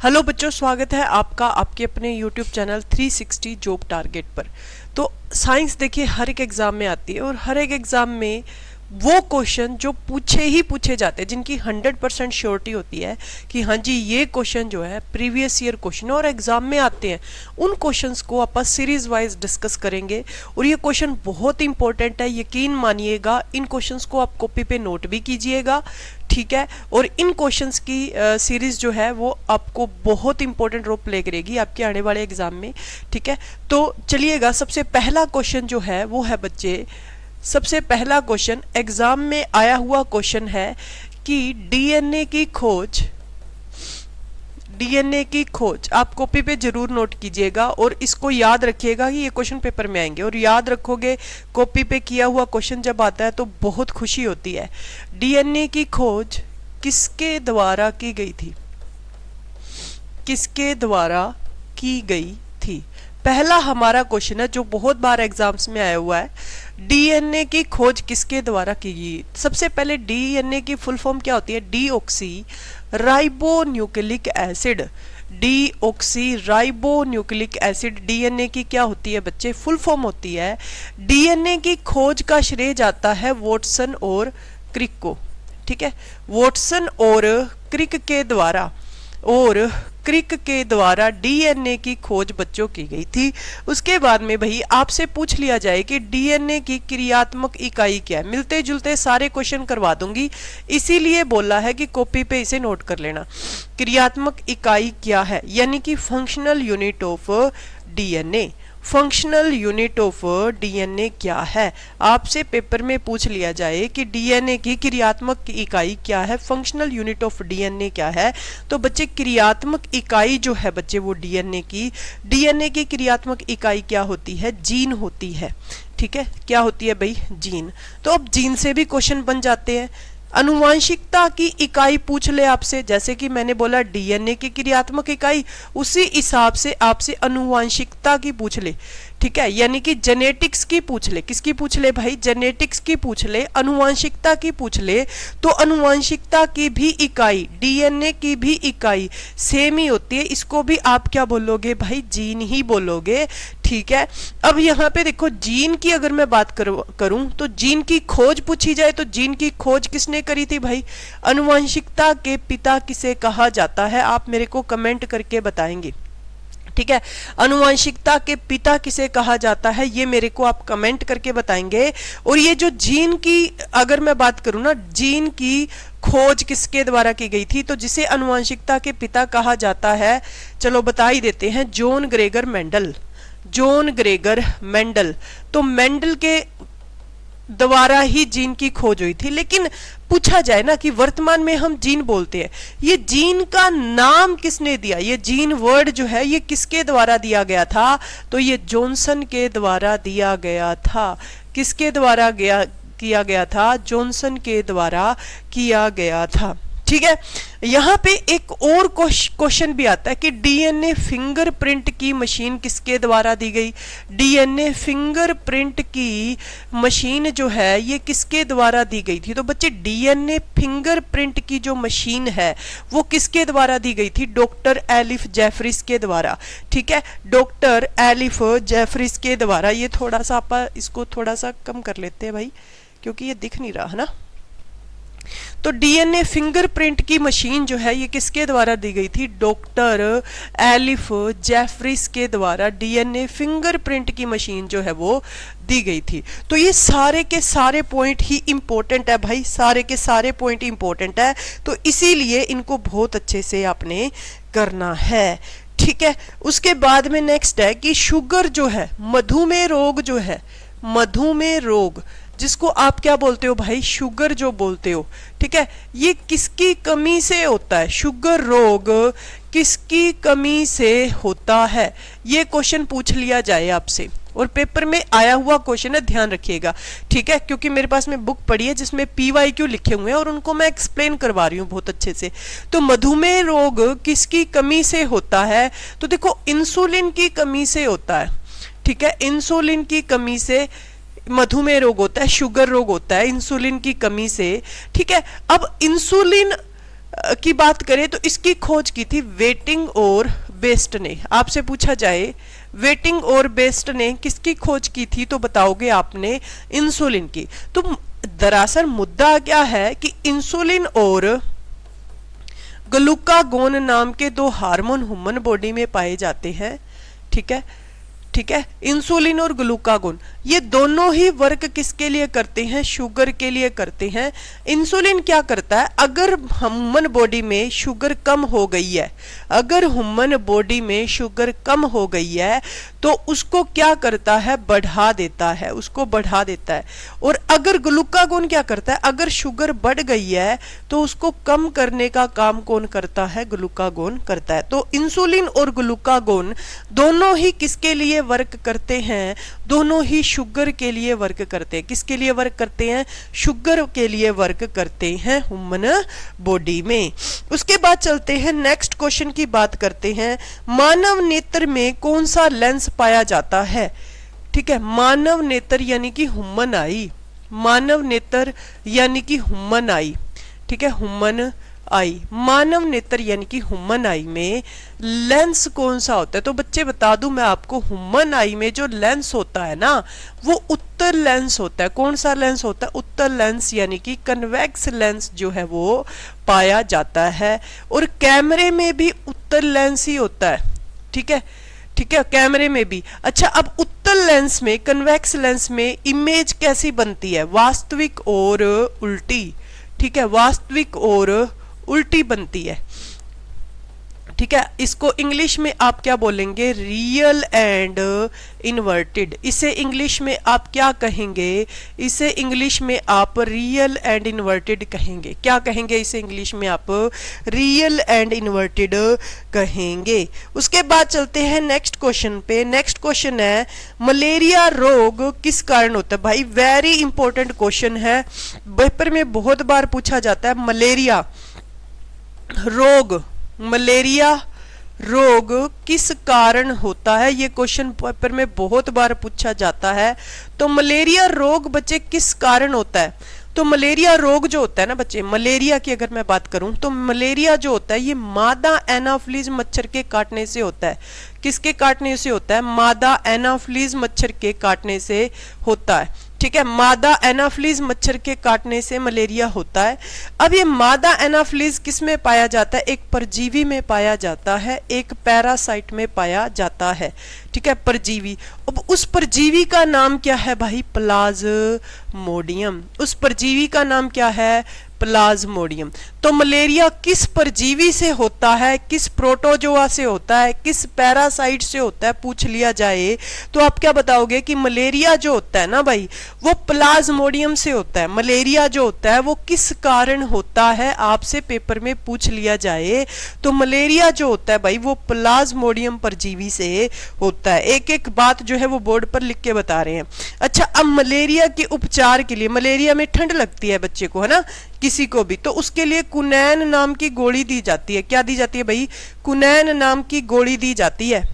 Hello बच्चों, स्वागत है आपका आपके अपने यूट्यूब चैनल 360 जॉब टारगेट पर। तो साइंस देखिए हर एक एग्ज़ाम में आती है और हर एक एग्ज़ाम में वो क्वेश्चन जो पूछे जाते हैं, जिनकी 100% श्योरिटी होती है कि हाँ जी ये क्वेश्चन जो है प्रीवियस ईयर क्वेश्चन और एग्जाम में आते हैं, उन क्वेश्चंस को आप सीरीज वाइज डिस्कस करेंगे। और ये क्वेश्चन बहुत इंपॉर्टेंट है, यकीन मानिएगा। इन क्वेश्चंस को आप कॉपी पे नोट भी कीजिएगा, ठीक है। और इन क्वेश्चंस की सीरीज जो है वो आपको बहुत इंपॉर्टेंट रोल प्ले करेगी आपके आने वाले एग्जाम में, ठीक है। तो चलिएगा, सबसे पहला क्वेश्चन जो है वो है बच्चे, सबसे पहला क्वेश्चन एग्जाम में आया हुआ क्वेश्चन है कि डीएनए की खोज आप कॉपी पे जरूर नोट कीजिएगा और इसको याद रखिएगा कि ये क्वेश्चन पेपर में आएंगे। और याद रखोगे, कॉपी पे किया हुआ क्वेश्चन जब आता है तो बहुत खुशी होती है। डीएनए की खोज किसके द्वारा की गई थी? किसके द्वारा की गई थी? पहला हमारा क्वेश्चन है जो बहुत बार एग्जाम्स में आया हुआ है। डीएनए की खोज किसके द्वारा की गई? सबसे पहले डीएनए की फुल फॉर्म क्या होती है? Deoxy ribonucleic acid. Deoxy ribonucleic acid DNA की क्या होती है बच्चे? फुल फॉर्म होती है। डीएनए की खोज का श्रेय जाता है वॉटसन और क्रिक को, ठीक है। वॉटसन और क्रिक के द्वारा डीएनए की खोज बच्चों की गई थी। उसके बाद में भाई आपसे पूछ लिया जाए कि डीएनए की क्रियात्मक इकाई क्या है। मिलते जुलते सारे क्वेश्चन करवा दूंगी, इसीलिए बोला है कि कॉपी पे इसे नोट कर लेना। क्रियात्मक इकाई क्या है, यानी कि functional unit of DNA. Functional unit of DNA क्या है? आपसे पेपर में पूछ लिया जाए कि डीएनए की क्रियात्मक इकाई क्या है, फंक्शनल यूनिट ऑफ डीएनए क्या है, तो बच्चे क्रियात्मक इकाई जो है बच्चे वो डीएनए की क्रियात्मक इकाई क्या होती है? जीन होती है, ठीक है। क्या होती है भाई? जीन। तो अब जीन से भी क्वेश्चन बन जाते हैं। अनुवांशिकता की इकाई पूछ ले आपसे, जैसे कि मैंने बोला डीएनए की क्रियात्मक इकाई, उसी हिसाब से आपसे अनुवांशिकता की पूछ ले, ठीक है। यानी कि जेनेटिक्स की पूछ ले। किसकी पूछ ले भाई? जेनेटिक्स की पूछ ले, अनुवांशिकता की पूछ ले। तो अनुवांशिकता की भी इकाई, डीएनए की भी इकाई सेम ही होती है। इसको भी आप क्या बोलोगे भाई? जीन ही बोलोगे, ठीक है। अब यहाँ पे देखो, जीन की अगर मैं बात करूं तो जीन की खोज पूछी जाए तो जीन की खोज किसने करी थी भाई? अनुवांशिकता के पिता किसे कहा जाता है? आप मेरे को कमेंट करके बताएंगे, ठीक है। अनुवांशिकता के पिता किसे कहा जाता है, ये मेरे को आप कमेंट करके बताएंगे। और ये जो जीन की अगर मैं बात करूं ना, जीन की खोज किसके द्वारा की गई थी, तो जिसे अनुवांशिकता के पिता कहा जाता है, चलो बता ही देते हैं, जॉन ग्रेगर मेंडल। तो मेंडल के द्वारा ही जीन की खोज हुई थी। लेकिन पूछा जाए ना कि वर्तमान में हम जीन बोलते हैं, ये जीन का नाम किसने दिया? ये जीन वर्ड जो है ये किसके द्वारा दिया गया था? तो ये जॉनसन के द्वारा दिया गया था। किसके द्वारा किया गया था? जॉनसन के द्वारा किया गया था, ठीक है। यहाँ पे एक और क्वेश्चन भी आता है कि डीएनए फिंगरप्रिंट की मशीन किसके द्वारा दी गई? डीएनए फिंगरप्रिंट की मशीन जो है ये किसके द्वारा दी गई थी? तो बच्चे डीएनए फिंगरप्रिंट की जो मशीन है वो किसके द्वारा दी गई थी? डॉक्टर एलिफ जेफरिस के द्वारा, ठीक है। डॉक्टर एलिफ जेफरिस के द्वारा। ये थोड़ा सा आप इसको थोड़ा सा कम कर लेते हैं भाई, क्योंकि ये दिख नहीं रहा है ना। तो डीएनए फिंगरप्रिंट की मशीन जो है ये किसके द्वारा दी गई थी? डॉक्टर एलिफ जेफरिस के द्वारा डीएनए फिंगरप्रिंट की मशीन जो है वो दी गई थी। तो ये सारे के सारे पॉइंट ही इंपॉर्टेंट है भाई, सारे के सारे पॉइंट इंपॉर्टेंट है, तो इसीलिए इनको बहुत अच्छे से आपने करना है, ठीक है। उसके बाद में नेक्स्ट है कि शुगर जो है, मधुमेह रोग जो है, मधुमेह रोग जिसको आप क्या बोलते हो भाई? शुगर जो बोलते हो, ठीक है। ये किसकी कमी से होता है? शुगर रोग किसकी कमी से होता है? ये क्वेश्चन पूछ लिया जाए आपसे और पेपर में आया हुआ क्वेश्चन है, ध्यान रखिएगा, ठीक है। क्योंकि मेरे पास में बुक पड़ी है जिसमें PYQ लिखे हुए हैं और उनको मैं एक्सप्लेन करवा रही हूँ बहुत अच्छे से। तो मधुमेह रोग किसकी कमी से होता है? तो देखो इंसुलिन की कमी से होता है, ठीक है। इंसुलिन की कमी से मधुमेह रोग होता है, शुगर रोग होता है इंसुलिन की कमी से, ठीक है। अब इंसुलिन की बात करें तो इसकी खोज की थी वेटिंग और बेस्ट ने। आपसे पूछा जाए वेटिंग और बेस्ट ने किसकी खोज की थी तो बताओगे आपने इंसुलिन की। तो दरअसल मुद्दा क्या है कि इंसुलिन और ग्लूकागोन नाम के दो हार्मोन ह्यूमन बॉडी में पाए जाते हैं। ठीक है, ठीक है, इंसुलिन और ग्लूकागोन ये दोनों ही वर्क किसके लिए करते हैं, शुगर के लिए करते हैं। इंसुलिन क्या करता है, अगर ह्यूमन बॉडी में शुगर कम हो गई है, अगर ह्यूमन बॉडी में शुगर कम हो गई है तो उसको क्या करता है, बढ़ा देता है, उसको बढ़ा देता है। और अगर ग्लूकागोन क्या करता है, अगर शुगर बढ़ गई है तो उसको कम करने का काम कौन करता है, ग्लूकागोन करता है। तो इंसुलिन और ग्लूकागोन दोनों ही किसके लिए वर्क करते हैं, दोनों ही शुगर के लिए वर्क करते हैं। किसके लिए वर्क करते हैं, शुगर के लिए वर्क करते हैं ह्यूमन बॉडी में। उसके बाद चलते हैं नेक्स्ट क्वेश्चन की बात करते हैं, मानव नेत्र में कौन सा लेंस पाया जाता है। ठीक है, मानव नेत्र यानी कि ह्यूमन आई, मानव नेत्र यानी कि ह्यूमन आई। ठीक है, ह्यूमन आई, मानव नेत्र यानी कि ह्यूमन आई में लेंस कौन सा होता है। तो बच्चे बता दूं मैं आपको, ह्यूमन आई में जो लेंस होता है ना वो उत्तर लेंस होता है। कौन सा लेंस होता है, उत्तर लेंस यानी कि कन्वेक्स लेंस जो है वो पाया जाता है। और कैमरे में भी उत्तर लेंस ही होता है। ठीक है, ठीक है, कैमरे में भी। अच्छा, अब उत्तल लेंस में, कन्वेक्स लेंस में इमेज कैसी बनती है, वास्तविक और उल्टी। ठीक है, वास्तविक और उल्टी बनती है। ठीक है, इसको इंग्लिश में आप क्या बोलेंगे, रियल एंड इन्वर्टेड। इसे इंग्लिश में आप क्या कहेंगे, इसे इंग्लिश में आप रियल एंड इन्वर्टेड कहेंगे। क्या कहेंगे इसे इंग्लिश में आप, रियल एंड इन्वर्टेड कहेंगे। उसके बाद चलते हैं नेक्स्ट क्वेश्चन पे। नेक्स्ट क्वेश्चन है, मलेरिया रोग किस कारण होता है। भाई वेरी इंपॉर्टेंट क्वेश्चन है, पेपर में बहुत बार पूछा जाता है। मलेरिया रोग, मलेरिया रोग किस कारण होता है, ये क्वेश्चन पेपर में बहुत बार पूछा जाता है। तो मलेरिया रोग बच्चे किस कारण होता है। तो मलेरिया रोग जो होता है ना बच्चे, मलेरिया की अगर मैं बात करूं तो मलेरिया जो होता है ये मादा एनाफ्लीज मच्छर के काटने से होता है। किसके काटने से होता है, मादा एनाफ्लीज मच्छर के काटने से होता है। ठीक है, मादा एनाफ्लीज मच्छर के काटने से मलेरिया होता है। अब ये मादा एनाफ्लीज किस में पाया जाता है, एक परजीवी में पाया जाता है, एक पैरासाइट में पाया जाता है। ठीक है, परजीवी। अब उस परजीवी का नाम क्या है भाई, प्लाज्मोडियम। उस परजीवी का नाम क्या है, प्लाज्मोडियम। तो मलेरिया किस परजीवी से होता है, किस प्रोटोजोआ से होता है, किस पैरासाइट से होता है, पूछ लिया जाए तो आप क्या बताओगे कि मलेरिया जो होता है ना भाई वो प्लाज्मोडियम से होता है। मलेरिया जो होता है वो किस कारण होता है, आपसे पेपर में पूछ लिया जाए तो मलेरिया जो होता है भाई वो प्लाज्मोडियम परजीवी से होता है। एक एक बात जो है वो बोर्ड पर लिख के बता रहे हैं। अच्छा, अब मलेरिया के उपचार के लिए, मलेरिया में ठंड लगती है बच्चे को, है ना, किसी को भी, तो उसके लिए कुनैन नाम की गोली दी जाती है। क्या दी जाती है भाई, कुनैन नाम की गोली दी जाती है।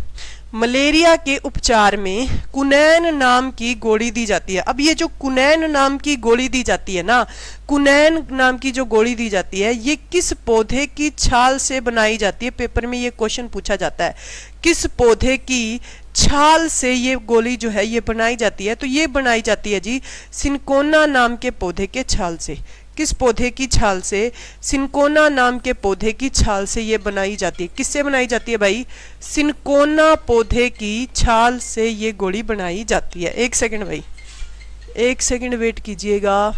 मलेरिया के उपचार में कुनैन नाम की गोली दी जाती है। अब ये जो कुनैन नाम की गोली दी जाती है ना, कुनैन नाम की जो गोली दी जाती है ये किस पौधे की छाल से बनाई जाती है। पेपर में ये क्वेश्चन पूछा जाता है, किस पौधे की छाल से ये गोली जो है ये बनाई जाती है। तो ये बनाई जाती है जी सिनकोना नाम के पौधे के छाल से। किस पौधे की छाल से, सिनकोना नाम के पौधे की छाल से ये बनाई जाती है। किससे बनाई जाती है भाई, सिनकोना पौधे की छाल से ये गोली बनाई जाती है। एक सेकंड भाई, एक सेकंड वेट कीजिएगा।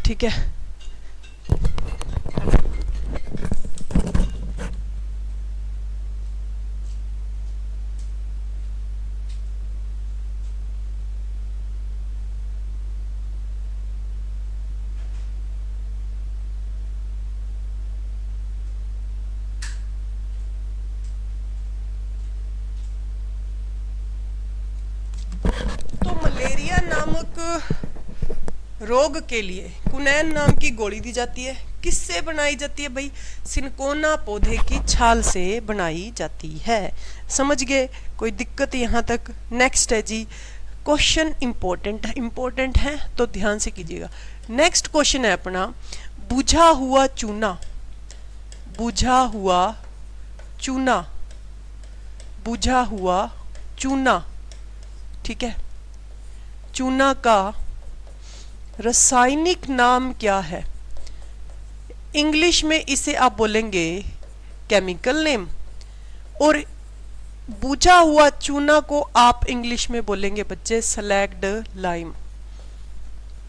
ठीक है, तो मलेरिया नामक रोग के लिए कुनैन नाम की गोली दी जाती है। किससे बनाई जाती है भाई, सिनकोना पौधे की छाल से बनाई जाती है। समझ गए, कोई दिक्कत यहाँ तक। नेक्स्ट है जी, क्वेश्चन इंपॉर्टेंट है तो ध्यान से कीजिएगा। नेक्स्ट क्वेश्चन है अपना, बुझा हुआ चूना, बुझा हुआ चूना, बुझा हुआ चूना, ठीक है। चूना का रासायनिक नाम क्या है? इंग्लिश में इसे आप बोलेंगे केमिकल नेम, और बुझा हुआ चूना को आप इंग्लिश में बोलेंगे बच्चे स्लैग्ड लाइम,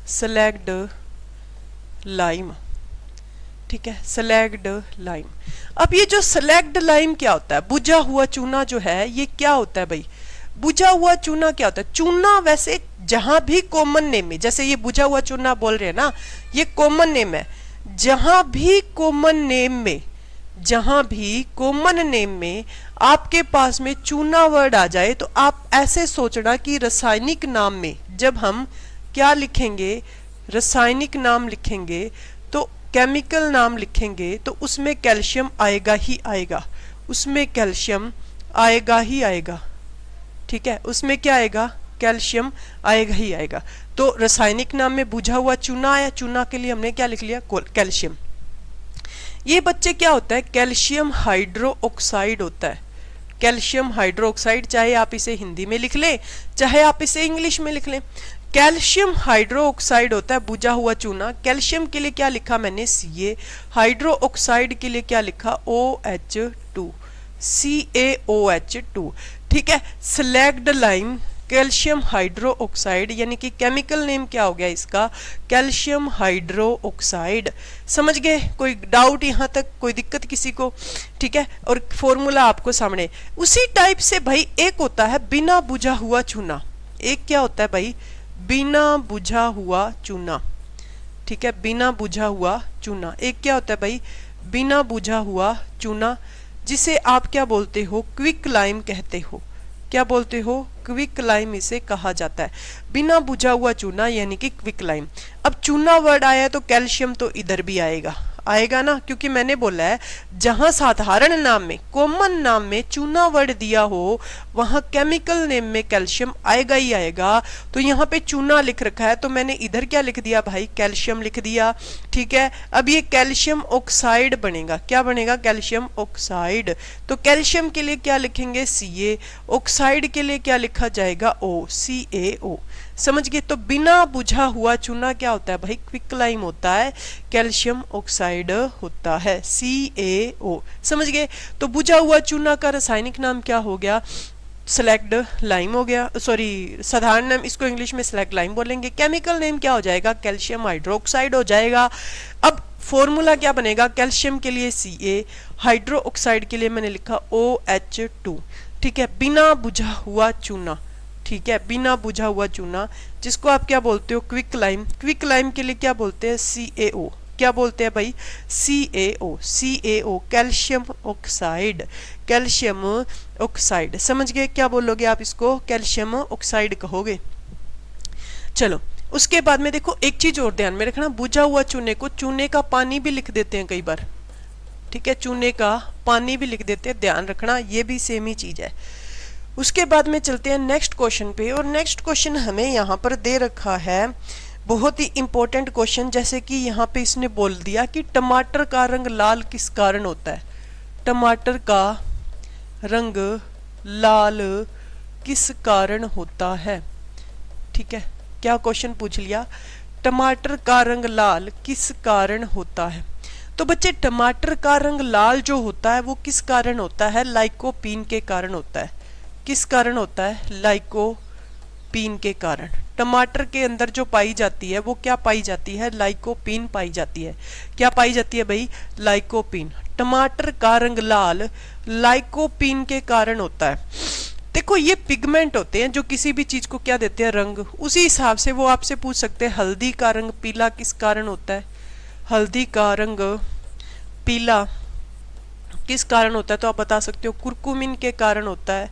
स्लैग्ड लाइम, ठीक है, स्लैग्ड लाइम। अब ये जो स्लैग्ड लाइम क्या होता है? बुझा हुआ चूना जो है ये क्या होता है भाई? बुझा हुआ चूना क्या होता है? चूना वैसे जहां भी कॉमन नेम में, जैसे ये बुझा हुआ चूना बोल रहे हैं ना, ये कॉमन नेम है। जहां भी कॉमन नेम में, जहां भी कॉमन नेम में आपके पास में चूना वर्ड आ जाए तो आप ऐसे सोचना कि रासायनिक नाम में जब हम क्या लिखेंगे, रासायनिक नाम लिखेंगे तो केमिकल नाम लिखेंगे तो उसमें कैल्शियम आएगा ही आएगा, उसमें कैल्शियम आएगा ही आएगा, ठीक है, उसमें क्या आएगा? कैल्शियम आएगा ही आएगा। तो रासायनिक नाम में बुझा हुआ चूना आया, चूना के लिए हमने क्या लिख लिया? कैल्शियम। ये बच्चे क्या होता है? कैल्शियम हाइड्रो ऑक्साइड होता है, कैल्शियम हाइड्रो ऑक्साइड। चाहे आप इसे हिंदी में लिख लें, चाहे आप इसे इंग्लिश में लिख लें, कैल्शियम हाइड्रो ऑक्साइड होता है बुझा हुआ चूना। कैल्शियम के लिए क्या लिखा मैंने? Ca। हाइड्रो ऑक्साइड के लिए क्या लिखा? OH2, CaOH2, ठीक है। Slagged lime calcium hydro oxide, यानी कि केमिकल नेम क्या हो गया इसका? Calcium hydro oxide. समझ गए? कोई डाउट यहाँ तक? कोई दिक्कत किसी को? ठीक है, और फॉर्मूला आपको सामने। उसी टाइप से भाई एक होता है बिना बुझा हुआ चूना। एक क्या होता है भाई? बिना बुझा हुआ चूना, ठीक है, बिना बुझा हुआ चूना। एक क्या होता है भाई? बिना बुझा हुआ चूना, जिसे आप क्या बोलते हो? क्विक लाइम कहते हो। क्या बोलते हो? क्विक लाइम इसे कहा जाता है। बिना बुझा हुआ चूना यानी कि क्विक लाइम। अब चूना वर्ड आया तो कैल्शियम तो इधर भी आएगा, आएगा ना, क्योंकि मैंने बोला है जहां साधारण नाम में, कॉमन नाम में चूना वर्ड दिया हो वहां केमिकल नेम में कैल्शियम आएगा ही आएगा। तो यहाँ पे चूना लिख रखा है तो मैंने इधर क्या लिख दिया भाई? कैल्शियम लिख दिया, ठीक है। अब ये कैल्शियम ऑक्साइड बनेगा, क्या बनेगा? Calcium oxide. तो कैल्शियम के लिए क्या लिखेंगे? Ca। ऑक्साइड के लिए क्या लिखा जाएगा? O, CaO। समझ गए? तो बिना बुझा हुआ चूना क्या होता है भाई? क्विक लाइम होता है, कैल्शियम ऑक्साइड होता है, CaO। समझ गए? तो बुझा हुआ चूना का रासायनिक नाम क्या हो गया? स्लैग्ड लाइम हो गया, सॉरी साधारण नाम इसको इंग्लिश में स्लैग्ड लाइम बोलेंगे। केमिकल नेम क्या हो जाएगा? कैल्शियम हाइड्रोक्साइड हो जाएगा। अब फॉर्मूला क्या बनेगा? कैल्शियम के लिए Ca, हाइड्रो ऑक्साइड के लिए मैंने लिखा OH2, ठीक है। बिना बुझा हुआ चूना, ठीक है, बिना बुझा हुआ चूना, जिसको आप क्या बोलते हो? Quick lime. क्विक लाइम के लिए क्या बोलते हैं? CaO। क्या बोलते हैं भाई? CaO, CaO, calcium oxide, calcium oxide. समझ गए? क्या बोलोगे आप इसको? कैल्शियम ऑक्साइड कहोगे। चलो उसके बाद में देखो एक चीज और ध्यान में रखना, बुझा हुआ चूने को चूने का पानी भी लिख देते हैं कई बार, ठीक है, चूने का पानी भी लिख देते हैं, ध्यान रखना, ये भी सेम ही चीज है। उसके बाद में चलते हैं नेक्स्ट क्वेश्चन पे, और नेक्स्ट क्वेश्चन हमें यहाँ पर दे रखा है बहुत ही इंपॉर्टेंट क्वेश्चन। जैसे कि यहाँ पे इसने बोल दिया कि टमाटर का रंग लाल किस कारण होता है? टमाटर का रंग लाल किस कारण होता है? ठीक है, क्या क्वेश्चन पूछ लिया? टमाटर का रंग लाल किस कारण होता है? तो बच्चे टमाटर का रंग लाल जो होता है वो किस कारण होता है? लाइकोपीन के कारण होता है। किस कारण होता है? लाइकोपीन के कारण। टमाटर के अंदर जो पाई जाती है वो क्या पाई जाती है? लाइकोपीन पाई जाती है। क्या पाई जाती है भाई? लाइकोपीन। टमाटर का रंग लाल लाइकोपीन के कारण होता है। देखो ये पिगमेंट होते हैं जो किसी भी चीज को क्या देते हैं? रंग। उसी हिसाब से वो आपसे पूछ सकते हैं हल्दी का रंग पीला किस कारण होता है? हल्दी का रंग पीला किस कारण होता है? तो आप बता सकते हो कुरकुमिन के कारण होता है,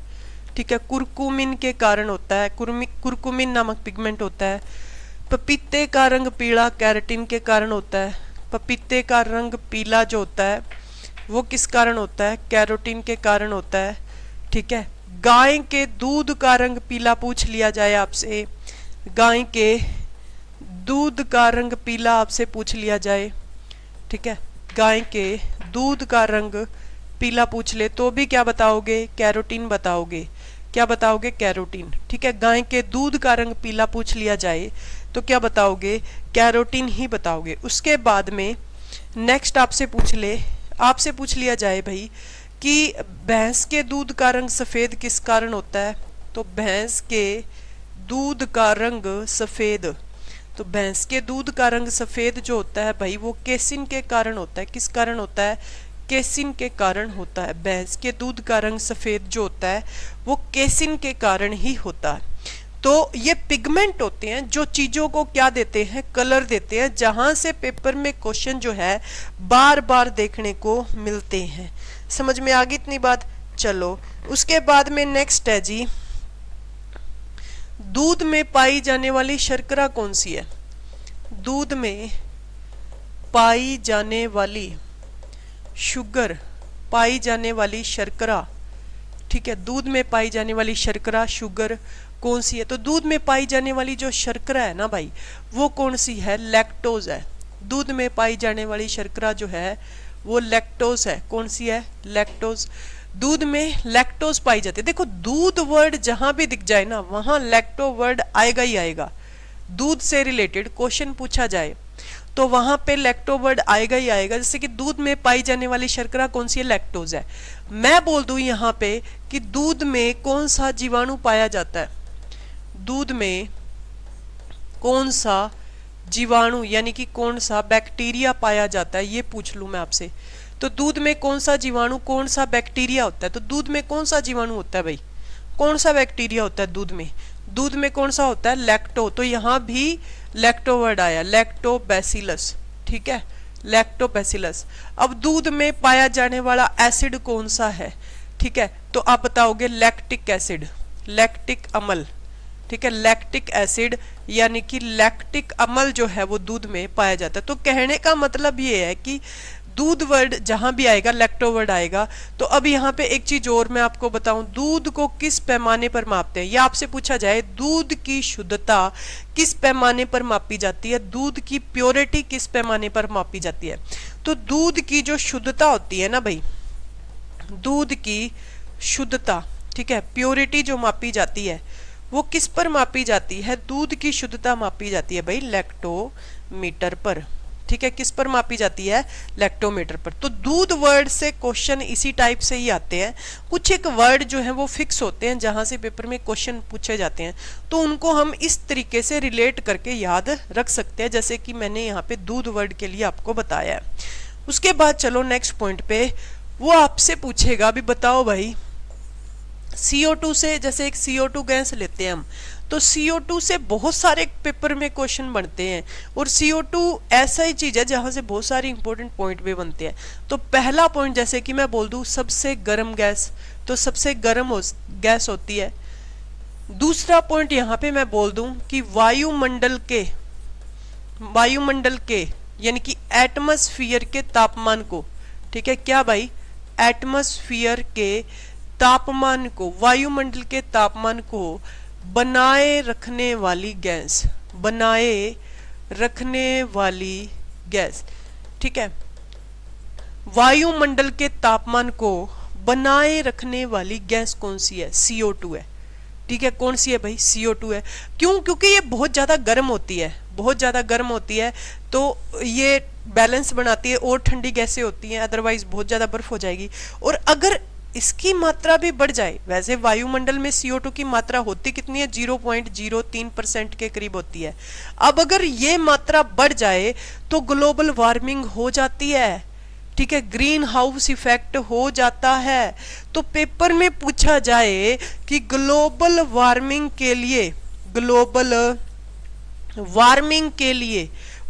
ठीक है, कुरकुमिन के कारण होता है, कुरकुमिन नामक पिगमेंट होता है। पपीते का रंग पीला कैरोटीन के कारण होता है। पपीते का रंग पीला जो होता है वो किस कारण होता है? कैरोटीन के कारण होता है, ठीक है। गाय के दूध का रंग पीला पूछ लिया जाए आपसे, गाय के दूध का रंग पीला आपसे पूछ लिया जाए, ठीक है, गाय के दूध का रंग पीला पूछ ले तो भी क्या बताओगे, कैरोटीन बताओगे। क्या बताओगे, कैरोटीन। ठीक है, गाय के दूध का रंग पीला पूछ लिया जाए तो क्या बताओगे, कैरोटीन ही बताओगे। उसके बाद में नेक्स्ट आपसे पूछ लिया जाए भाई कि भैंस के दूध का रंग सफेद किस कारण होता है, तो भैंस के दूध का रंग सफेद, तो भैंस के दूध का रंग सफेद जो होता है भाई वो केसिन के कारण होता है। किस कारण होता है, केसिन के कारण होता है। भैंस के दूध का रंग सफेद जो होता है वो केसिन के कारण ही होता है। तो ये पिगमेंट होते हैं जो चीजों को क्या देते हैं, कलर देते हैं, जहां से पेपर में क्वेश्चन जो है बार बार देखने को मिलते हैं। समझ में आ गई इतनी बात। चलो उसके बाद में नेक्स्ट है जी, दूध में पाई जाने वाली शर्करा कौन सी है। दूध में पाई जाने वाली शुगर, पाई जाने वाली शर्करा, ठीक है, दूध में पाई जाने वाली शर्करा शुगर कौन सी है। तो दूध में पाई जाने वाली जो शर्करा है ना भाई वो कौन सी है, लैक्टोज है। दूध में पाई जाने वाली शर्करा जो है वो लैक्टोज है। कौन सी है, लैक्टोज। दूध में लैक्टोज पाई जाती है। देखो दूध वर्ड जहां भी दिख जाए ना वहां लैक्टो वर्ड आएगा ही आएगा। दूध से रिलेटेड क्वेश्चन पूछा जाए तो वहां पे लैक्टो वर्ड आएगा ही आएगा। जैसे कि दूध में पाई जाने वाली शर्करा कौन सी है, लैक्टोज है। मैं बोल दूं यहाँ पे कि दूध में कौन सा जीवाणु पाया जाता है, दूध में कौन सा जीवाणु यानी कि कौन सा बैक्टीरिया पाया जाता है, ये पूछ लूं मैं आपसे। तो दूध में कौन सा जीवाणु, कौन सा बैक्टीरिया होता है। तो दूध में कौन सा जीवाणु होता है भाई, कौन सा बैक्टीरिया होता है दूध में। दूध में कौन सा होता है, लैक्टो। तो यहाँ भी लैक्टो वर्ड आया, लैक्टोबैसिलस। ठीक है, लैक्टोबैसिलस। अब दूध में पाया जाने वाला एसिड कौन सा है, ठीक है, तो आप बताओगे लैक्टिक एसिड, लैक्टिक अम्ल। ठीक है, लैक्टिक एसिड यानी कि लैक्टिक अम्ल जो है वो दूध में पाया जाता है। तो कहने का मतलब ये है कि दूध वर्ड जहां भी आएगा लैक्टो वर्ड आएगा। तो अब यहाँ पे एक चीज और मैं आपको बताऊं, दूध को किस पैमाने पर मापते हैं। या आपसे पूछा जाए दूध की शुद्धता किस पैमाने पर मापी जाती है, दूध की प्योरिटी किस पैमाने पर मापी जाती है। तो दूध की जो शुद्धता होती है ना भाई, दूध की शुद्धता, ठीक है, प्योरिटी जो मापी जाती है वो किस पर मापी जाती है, दूध की शुद्धता मापी जाती है भाई लैक्टोमीटर पर। ठीक है, किस पर मापी जाती है, लैक्टोमीटर पर। तो दूध वर्ड से क्वेश्चन इसी टाइप से ही आते हैं। कुछ एक वर्ड जो है वो फिक्स होते हैं जहां से पेपर में क्वेश्चन पूछे जाते हैं, तो उनको हम इस तरीके से रिलेट करके याद रख सकते हैं, जैसे कि मैंने यहाँ पे दूध वर्ड के लिए आपको बताया है। उसके बाद चलो नेक्स्ट पॉइंट पे, वो आपसे पूछेगा अभी बताओ भाई CO2 से, जैसे एक CO2 गैस लेते हैं हम, तो CO2 से बहुत सारे पेपर में क्वेश्चन बनते हैं। और CO2 ऐसा ही चीज है जहां से बहुत सारे इंपॉर्टेंट पॉइंट भी बनते हैं। तो पहला पॉइंट जैसे कि मैं बोल दूं सबसे गर्म गैस, तो सबसे गर्म गैस होती है। दूसरा पॉइंट यहाँ पे मैं बोल दूं कि वायुमंडल के यानी कि एटमॉस्फेयर के तापमान को, ठीक है क्या भाई, एटमॉस्फेयर के तापमान को, वायुमंडल के तापमान को बनाए रखने वाली गैस, बनाए रखने वाली गैस, ठीक है, वायुमंडल के तापमान को बनाए रखने वाली गैस कौन सी है, CO2 है। ठीक है, कौन सी है भाई, CO2 है। क्यों, क्योंकि ये बहुत ज्यादा गर्म होती है, बहुत ज्यादा गर्म होती है, तो ये बैलेंस बनाती है और ठंडी गैसें होती हैं, अदरवाइज बहुत ज्यादा बर्फ हो जाएगी। और अगर इसकी मात्रा भी बढ़ जाए, वैसे वायुमंडल में CO2 की मात्रा होती कितनी है, 0.03% के करीब होती है। अब अगर ये मात्रा बढ़ जाए तो ग्लोबल वार्मिंग हो जाती है, ठीक है, ग्रीन हाउस इफेक्ट हो जाता है। तो पेपर में पूछा जाए कि ग्लोबल वार्मिंग के लिए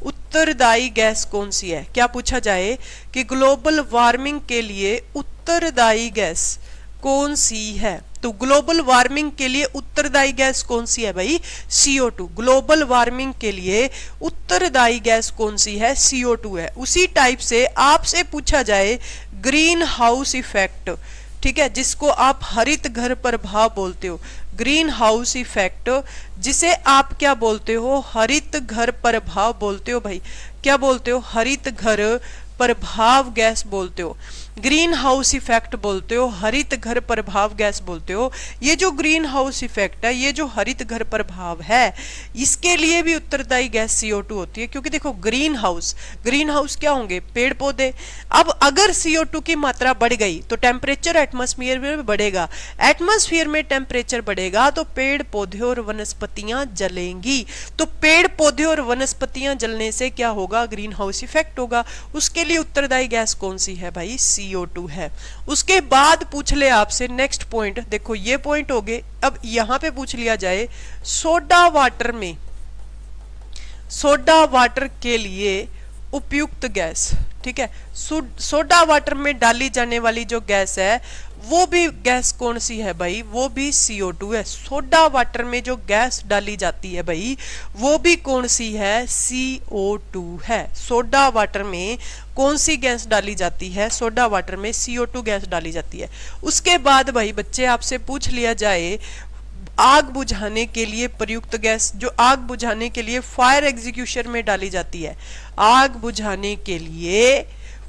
उत्तरदायी गैस कौन सी है। क्या पूछा जाए कि ग्लोबल वार्मिंग के लिए उत्तरदायी गैस कौन सी है, तो ग्लोबल वार्मिंग के लिए उत्तरदायी गैस कौन सी है भाई, CO2। ग्लोबल वार्मिंग के लिए उत्तरदायी गैस कौन सी है, CO2 है। उसी टाइप से आपसे पूछा जाए ग्रीन हाउस इफेक्ट, ठीक है, जिसको आप हरित घर प्रभाव बोलते हो, ग्रीन हाउस इफेक्ट, जिसे आप क्या बोलते हो, हरित घर प्रभाव बोलते हो भाई। क्या बोलते हो, हरित घर प्रभाव गैस बोलते हो, ग्रीन हाउस इफेक्ट बोलते हो, हरित घर प्रभाव गैस बोलते हो। ये जो ग्रीन हाउस इफेक्ट है, ये जो हरित घर प्रभाव है, इसके लिए भी उत्तरदायी गैस CO2 होती है। क्योंकि देखो ग्रीन हाउस क्या होंगे, पेड़ पौधे। अब अगर CO2 की मात्रा बढ़ गई तो टेम्परेचर एटमॉस्फेयर में बढ़ेगा, एटमॉस्फेयर में टेम्परेचर बढ़ेगा तो पेड़ पौधे और वनस्पतियां जलेंगी। तो पेड़ पौधे और वनस्पतियां जलने से क्या होगा, ग्रीन हाउस इफेक्ट होगा। उसके लिए उत्तरदायी गैस कौन सी है भाई, CO2 है। उसके बाद पूछ ले आपसे नेक्स्ट पॉइंट, देखो ये पॉइंट हो गए। अब यहां पे पूछ लिया जाए सोडा वाटर के लिए उपयुक्त गैस, ठीक है। सोडा वाटर में डाली जाने वाली जो गैस है वो भी गैस कौन सी है भाई, वो भी CO2 है। सोडा वाटर में जो गैस डाली जाती है भाई वो भी कौन सी है, CO2 है। सोडा वाटर में कौन सी गैस डाली जाती है, सोडा वाटर में CO2 गैस डाली जाती है। उसके बाद भाई बच्चे आपसे पूछ लिया जाए आग बुझाने के लिए प्रयुक्त गैस, जो आग बुझाने के लिए फायर एग्जीक्यूशन में डाली जाती है। आग बुझाने के लिए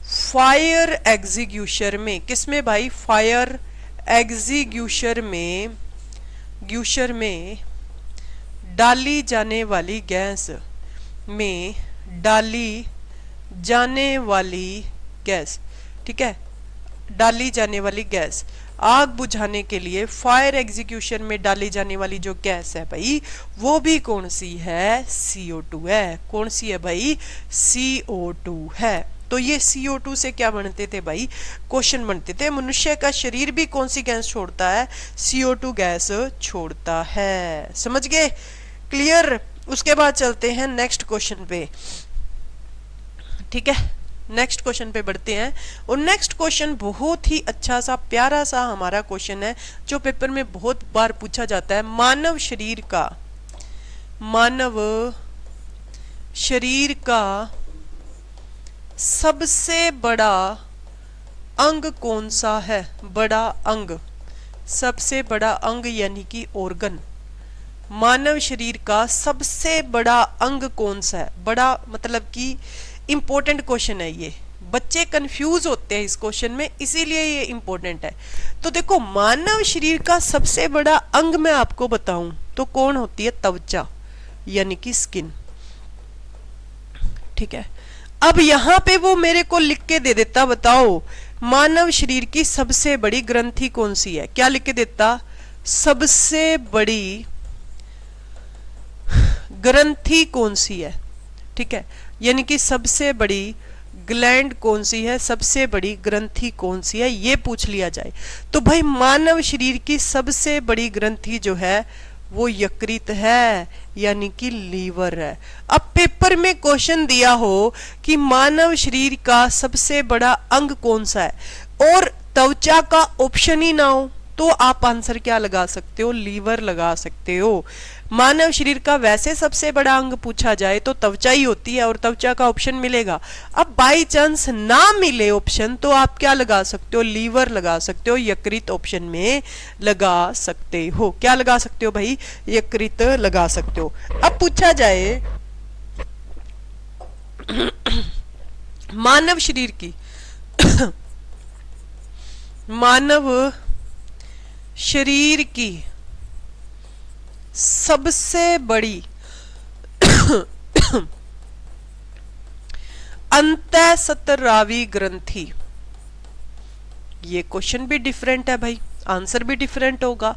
फायर एग्जीक्यूशन में, किसमें भाई, फायर एग्जीक्यूशन में डाली जाने वाली गैस में डाली जाने वाली गैस, ठीक है, डाली जाने वाली गैस। आग बुझाने के लिए फायर एग्जीक्यूशन में डाली जाने वाली जो गैस है भाई वो भी कौन सी है, CO2 है। कौन सी है भाई, CO2 है। तो ये CO2 से क्या बनते थे भाई, क्वेश्चन बनते थे। मनुष्य का शरीर भी कौन सी गैस छोड़ता है, CO2 गैस छोड़ता है। समझ गए, क्लियर। उसके बाद चलते हैं नेक्स्ट क्वेश्चन पे, ठीक है। नेक्स्ट क्वेश्चन पे बढ़ते हैं और नेक्स्ट क्वेश्चन बहुत ही अच्छा सा प्यारा सा हमारा क्वेश्चन है जो पेपर में बहुत बार पूछा जाता है। मानव शरीर का सबसे बड़ा अंग कौन सा है, बड़ा अंग, सबसे बड़ा अंग यानी कि ऑर्गन। मानव शरीर का सबसे बड़ा अंग कौन सा है, बड़ा मतलब कि इंपॉर्टेंट क्वेश्चन है ये, बच्चे कंफ्यूज होते हैं इस क्वेश्चन में, इसीलिए ये इंपॉर्टेंट है। तो देखो मानव शरीर का सबसे बड़ा अंग मैं आपको बताऊं तो कौन होती है, त्वचा यानी कि स्किन, ठीक है। अब यहां पे वो मेरे को लिख के दे देता, बताओ मानव शरीर की सबसे बड़ी ग्रंथि कौन सी है, क्या लिख के देता, सबसे बड़ी ग्रंथि कौन सी है, ठीक है, यानी कि सबसे बड़ी ग्लैंड कौन सी है, सबसे बड़ी ग्रंथि कौन सी है, ये पूछ लिया जाए तो भाई मानव शरीर की सबसे बड़ी ग्रंथि जो है वो यकृत है यानी कि लीवर है। अब पेपर में क्वेश्चन दिया हो कि मानव शरीर का सबसे बड़ा अंग कौन सा है और त्वचा का ऑप्शन ही ना हो तो आप आंसर क्या लगा सकते हो, लीवर लगा सकते हो। मानव शरीर का वैसे सबसे बड़ा अंग पूछा जाए तो त्वचा ही होती है और त्वचा का ऑप्शन मिलेगा। अब बाई चांस ना मिले ऑप्शन तो आप क्या लगा सकते हो, लीवर लगा सकते हो, यकृत ऑप्शन में लगा सकते हो। क्या लगा सकते हो भाई, यकृत लगा सकते हो। अब पूछा जाए मानव शरीर की मानव शरीर की सबसे बड़ी अंतःस्रावी ग्रंथि, ये क्वेश्चन भी डिफरेंट है भाई, आंसर भी डिफरेंट होगा।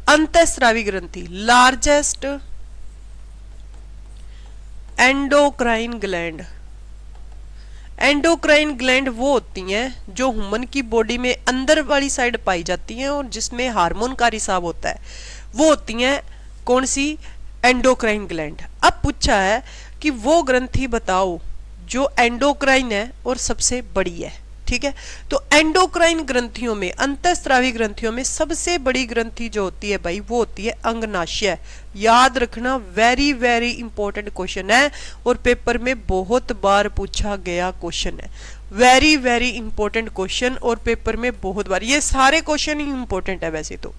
अंतःस्रावी ग्रंथि, largest endocrine gland. Endocrine gland वो होती हैं जो ह्यूमन की बॉडी में अंदर वाली साइड पाई जाती हैं और जिसमें हार्मोन का रिसाव होता है, वो होती हैं कौन सी, एंडोक्राइन ग्लैंड। अब पूछा है कि वो ग्रंथि बताओ जो एंडोक्राइन है और सबसे बड़ी है, ठीक है। तो एंडोक्राइन ग्रंथियों में, अंतःस्रावी ग्रंथियों में सबसे बड़ी ग्रंथि जो होती है भाई वो होती है अंगनाशय। याद रखना, वेरी वेरी इंपॉर्टेंट क्वेश्चन है और पेपर में बहुत बार पूछा गया क्वेश्चन है। वेरी वेरी इंपॉर्टेंट क्वेश्चन और पेपर में बहुत बार, ये सारे क्वेश्चन ही इंपॉर्टेंट है वैसे तो,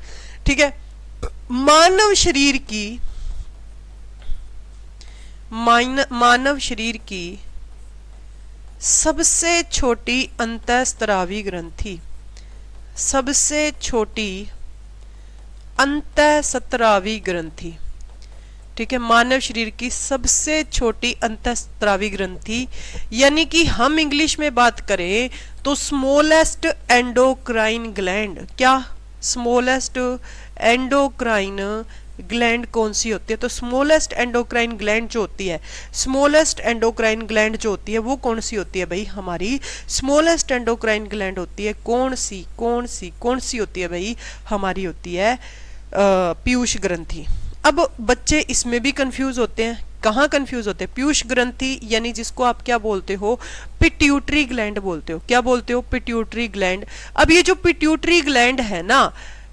ठीक है। मानव शरीर की सबसे छोटी अंतःस्त्रावी ग्रंथि, सबसे छोटी अंतःस्त्रावी ग्रंथि, ठीक है, मानव शरीर की सबसे छोटी अंतःस्त्रावी ग्रंथि, यानी कि हम इंग्लिश में बात करें तो स्मॉलेस्ट एंडोक्राइन ग्लैंड, क्या स्मॉलेस्ट एंडोक्राइन ग्लैंड कौन सी होती है? तो स्मॉलेस्ट एंडोक्राइन ग्लैंड जो होती है, स्मॉलेस्ट एंडोक्राइन ग्लैंड जो होती है वो कौन सी होती है भाई? हमारी स्मॉलेस्ट एंडोक्राइन ग्लैंड होती है कौन सी, कौन सी, कौन सी होती है भाई? हमारी होती है पीयूष ग्रंथि। अब बच्चे इसमें भी कंफ्यूज होते हैं, कहाँ कंफ्यूज होते हैं? पीयूष ग्रंथि यानी जिसको आप क्या बोलते हो? पिट्यूटरी ग्लैंड बोलते हो। क्या बोलते हो? Pituitary gland. अब ये जो पिट्यूटरी ग्लैंड है ना,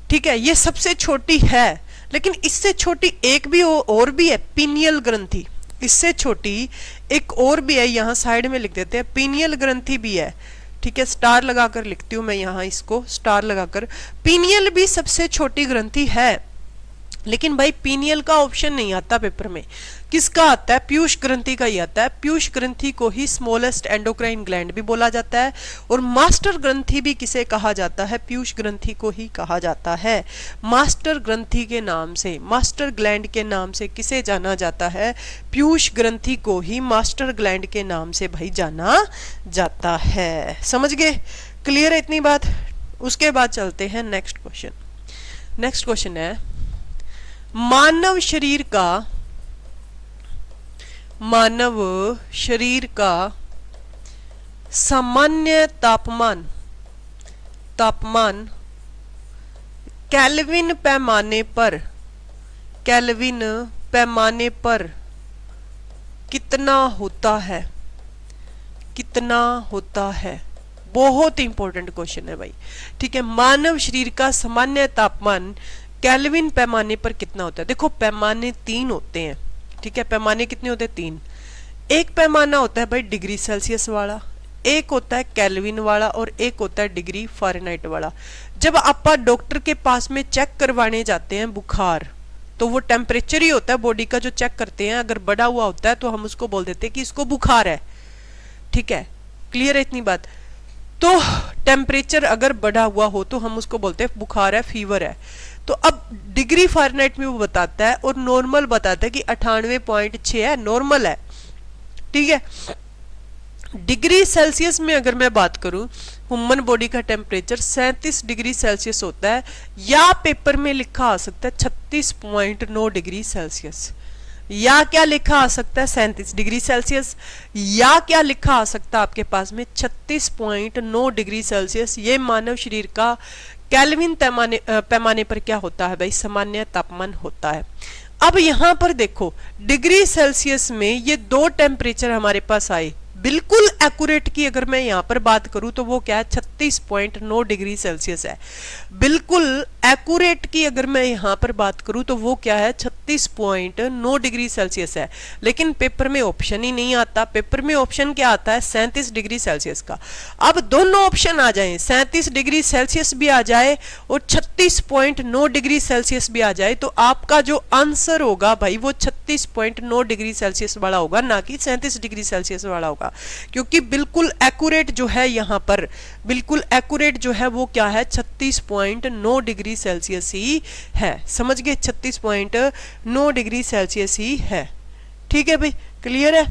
ठीक है, ये सबसे छोटी है, लेकिन इससे छोटी एक भी और भी है, पीनियल ग्रंथि। इससे छोटी एक और भी है, यहाँ साइड में लिख देते हैं, पीनियल ग्रंथि भी है, ठीक है, स्टार लगाकर लिखती हूं मैं यहाँ, इसको स्टार लगाकर। पीनियल भी सबसे छोटी ग्रंथि है, लेकिन भाई पीनियल का ऑप्शन नहीं आता पेपर में, किसका आता है? पीयूष ग्रंथि का ही आता है। पीयूष ग्रंथि को ही स्मॉलेस्ट एंडोक्राइन ग्लैंड भी बोला जाता है, और मास्टर ग्रंथि भी किसे कहा जाता है? पीयूष ग्रंथि को ही कहा जाता है। मास्टर ग्रंथि के नाम से, मास्टर ग्लैंड के नाम से किसे जाना जाता है? पीयूष ग्रंथि को ही मास्टर ग्लैंड के नाम से भाई जाना जाता है। समझ गए? क्लियर है इतनी बात? उसके बाद चलते हैं नेक्स्ट क्वेश्चन। नेक्स्ट क्वेश्चन है, मानव शरीर का सामान्य तापमान केल्विन पैमाने पर कितना होता है? कितना होता है? बहुत इंपॉर्टेंट क्वेश्चन है भाई, ठीक है। मानव शरीर का सामान्य तापमान केल्विन पैमाने पर कितना होता है? देखो पैमाने 3 होते हैं, ठीक है, पैमाने कितने होते हैं? 3। एक पैमाना होता है भाई डिग्री सेल्सियस वाला, एक होता है केल्विन वाला, और एक होता है डिग्री फ़ारेनहाइट वाला। जब आप डॉक्टर के पास में चेक करवाने जाते हैं बुखार, तो वो टेम्परेचर ही होता है बॉडी का जो चेक करते हैं। अगर बढ़ा हुआ होता है तो हम उसको बोल देते हैं कि इसको बुखार है, ठीक है, क्लियर है इतनी बात? तो टेम्परेचर अगर बढ़ा हुआ हो तो हम उसको बोलते हैं बुखार है, फीवर है। तो अब डिग्री फ़ारेनहाइट में वो बताता है, और नॉर्मल बताता है कि 98.6 है, नॉर्मल है, ठीक है। डिग्री सेल्सियस में अगर मैं बात करूं, ह्यूमन बॉडी का टेम्परेचर 37 डिग्री सेल्सियस होता है, या पेपर में लिखा आ सकता है 36.9 डिग्री सेल्सियस, या क्या लिखा आ सकता है 37 डिग्री सेल्सियस, या क्या लिखा आ सकता है आपके पास में 36.9 डिग्री सेल्सियस। ये मानव शरीर का केल्विन पैमाने पर क्या होता है भाई? सामान्य तापमान होता है। अब यहां पर देखो डिग्री सेल्सियस में ये 2 टेम्परेचर हमारे पास आए, बिल्कुल एक्यूरेट की अगर मैं यहाँ पर बात करूं तो वो क्या है? 36.9 डिग्री सेल्सियस है। बिल्कुल एक्यूरेट की अगर मैं यहाँ पर बात करूं तो वो क्या है? 36.9 डिग्री सेल्सियस है। लेकिन पेपर में ऑप्शन ही नहीं आता। पेपर में ऑप्शन क्या आता है? 37 डिग्री सेल्सियस का। अब दोनों ऑप्शन आ जाए, 37 डिग्री सेल्सियस भी आ जाए और 36.9 डिग्री सेल्सियस भी आ जाए, तो आपका जो आंसर होगा भाई वो 36.9 डिग्री सेल्सियस वाला होगा, ना कि 37 डिग्री सेल्सियस वाला होगा। क्योंकि बिल्कुल एक्यूरेट जो है यहाँ पर, बिल्कुल एक्यूरेट जो है वो क्या है? 36.9 डिग्री सेल्सियस ही है। समझ गए? 36.9 डिग्री सेल्सियस ही है। ठीक है भाई, क्लियर है?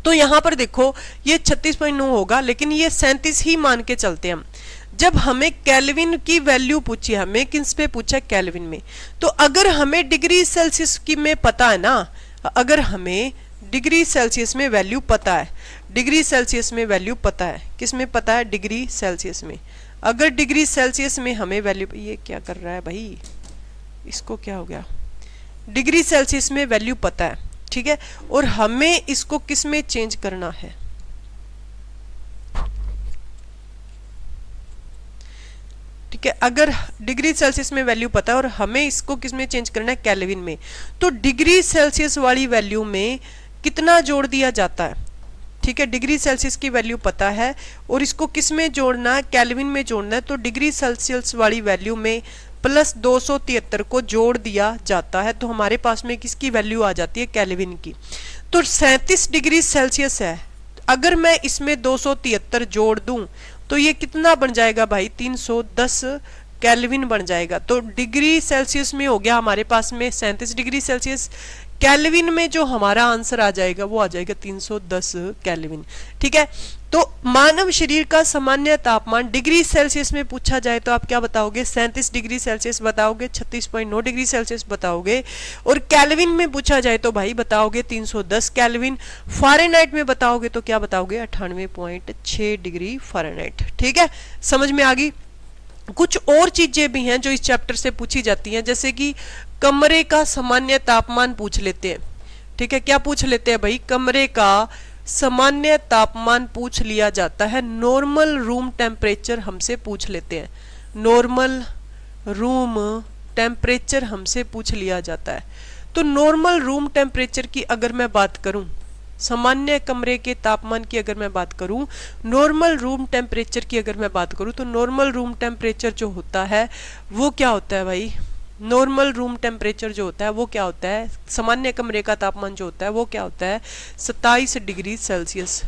तो यहां पर देखो ये 36.9 होगा, लेकिन ये 37 ही मान के चलते हैं हम। जब हमें केल्विन की वैल्यू पूछी, हमें किस पे पूछा? केल्विन में। तो अगर हमें डिग्री सेल्सियस की में पता है ना, अगर हमें डिग्री सेल्सियस में वैल्यू पता है, डिग्री सेल्सियस में वैल्यू पता है, किस में पता है? डिग्री सेल्सियस में। अगर डिग्री सेल्सियस में हमें वैल्यू, ये क्या कर रहा है भाई, इसको क्या हो गया? डिग्री सेल्सियस में वैल्यू पता है, ठीक है, और हमें इसको किस में चेंज करना है? ठीक है, अगर डिग्री सेल्सियस में वैल्यू पता है और हमें इसको किस में चेंज करना है? केल्विन में। तो डिग्री सेल्सियस वाली वैल्यू में कितना जोड़ दिया जाता है? ठीक है, डिग्री सेल्सियस की वैल्यू पता है और इसको किस में जोड़ना है? केल्विन में जोड़ना है। तो डिग्री सेल्सियस वाली वैल्यू में प्लस 273 को जोड़ दिया जाता है, तो हमारे पास में किसकी वैल्यू आ जाती है? केल्विन की। तो 37 डिग्री सेल्सियस है। अगर मैं इसमें 273 जोड़ दूं तो ये कितना बन जाएगा भाई, 310 केल्विन बन जाएगा। तो डिग्री सेल्सियस में हो गया हमारे पास में 37 डिग्री सेल्सियस, केल्विन में जो हमारा आंसर आ जाएगा वो आ जाएगा 310 केल्विन। ठीक है, तो मानव शरीर का सामान्य तापमान डिग्री सेल्सियस में पूछा जाए तो आप क्या बताओगे, 37 डिग्री सेल्सियस बताओगे, 36.9 डिग्री सेल्सियस बताओगे, और केल्विन में पूछा जाए तो भाई बताओगे 310 केल्विन, फ़ारेनहाइट में बताओगे तो क्या बताओगे, 98.6 डिग्री फ़ारेनहाइट। ठीक है, समझ में आ गई। कुछ और चीजें भी हैं जो इस चैप्टर से पूछी जाती हैं, जैसे कि कमरे का सामान्य तापमान पूछ लेते हैं। ठीक है, क्या पूछ लेते हैं भाई, कमरे का सामान्य तापमान पूछ लिया जाता है। नॉर्मल रूम टेम्परेचर हमसे पूछ लेते हैं, नॉर्मल रूम टेम्परेचर हमसे पूछ लिया जाता है। तो नॉर्मल रूम टेम्परेचर की अगर मैं बात करूं, सामान्य कमरे के तापमान की अगर मैं बात करूं, नॉर्मल रूम टेम्परेचर की अगर मैं बात करूं, तो नॉर्मल रूम टेम्परेचर जो होता है वो क्या होता है भाई, नॉर्मल रूम टेम्परेचर जो होता है वो क्या होता है, सामान्य कमरे का तापमान जो होता है वो क्या होता है, 27 डिग्री सेल्सियस।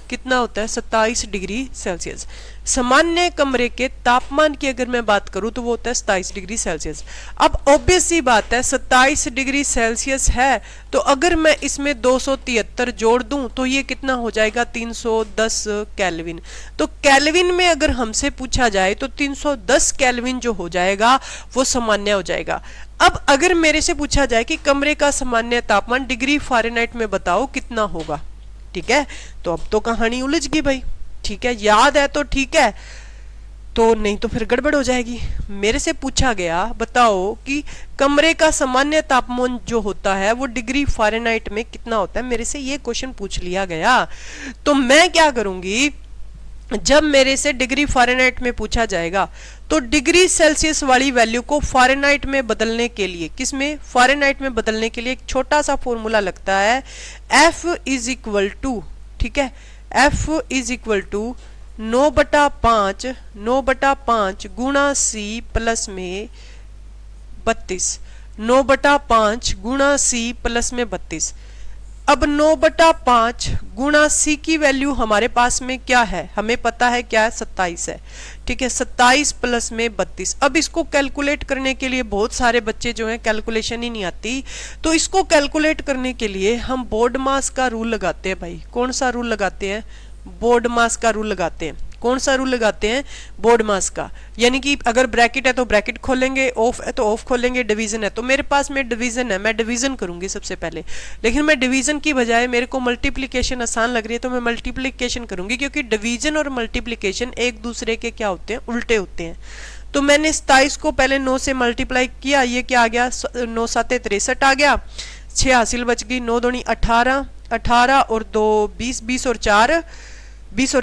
कितना होता है, 27 डिग्री सेल्सियस। सामान्य कमरे के तापमान की अगर मैं बात करूं तो वो होता है 27 डिग्री सेल्सियस। अब ऑब्वियस सी बात है 27 डिग्री सेल्सियस है, तो अगर मैं इसमें 273 जोड़ दूं तो ये कितना हो जाएगा, 310 केल्विन। तो केल्विन में अगर हमसे पूछा जाए तो 310 केल्विन जो हो जाएगा वो सामान्य हो जाएगा। अब अगर मेरे से पूछा जाए कि कमरे का सामान्य तापमान डिग्री फ़ारेनहाइट में बताओ कितना होगा, ठीक है, तो अब तो कहानी उलझ गई भाई। ठीक है, याद है तो ठीक है, तो नहीं तो फिर गड़बड़ हो जाएगी। मेरे से पूछा गया बताओ कि कमरे का सामान्य तापमान जो होता है वो डिग्री फ़ारेनहाइट में कितना होता है, मेरे से ये क्वेश्चन पूछ लिया गया, तो मैं क्या करूंगी, जब मेरे से डिग्री फ़ारेनहाइट में पूछा जाएगा तो डिग्री सेल्सियस वाली वैल्यू को फ़ारेनहाइट में बदलने के लिए, किसमें, फ़ारेनहाइट में बदलने के लिए एक छोटा सा फॉर्मूला लगता है, F इज इक्वल टू, ठीक है, F इज इक्वल टू 9/5 गुणा C प्लस में 32, 9/5 गुणा C प्लस में 32। अब 9/5 गुणा C की वैल्यू हमारे पास में क्या है, हमें पता है क्या है, 27 है। ठीक है, 27 प्लस में 32। अब इसको कैलकुलेट करने के लिए बहुत सारे बच्चे जो हैं कैलकुलेशन ही नहीं आती, तो इसको कैलकुलेट करने के लिए हम बोर्ड मास का रूल लगाते हैं भाई। कौन सा रूल लगाते हैं, बोर्ड मास का रूल लगाते हैं। कौन सा रूल लगाते हैं, बोर्ड मास का। यानी कि अगर ब्रैकेट है तो ब्रैकेट खोलेंगे, ऑफ है तो ऑफ खोलेंगे, डिवीजन है तो मेरे पास में डिवीजन है, मैं डिवीजन करूंगी सबसे पहले, लेकिन मैं डिवीजन की बजाय मेरे को मल्टीप्लिकेशन आसान लग रही है तो मैं मल्टीप्लिकेशन करूंगी, क्योंकि डिवीजन और मल्टीप्लिकेशन एक दूसरे के क्या होते हैं, उल्टे होते हैं। तो मैंने 27 को पहले 9 से मल्टीप्लाई किया, ये क्या आ गया, 9 7 63 आ गया, 6 हासिल बच गई, 9 दूनी 18, 18 और 2 20, 20 और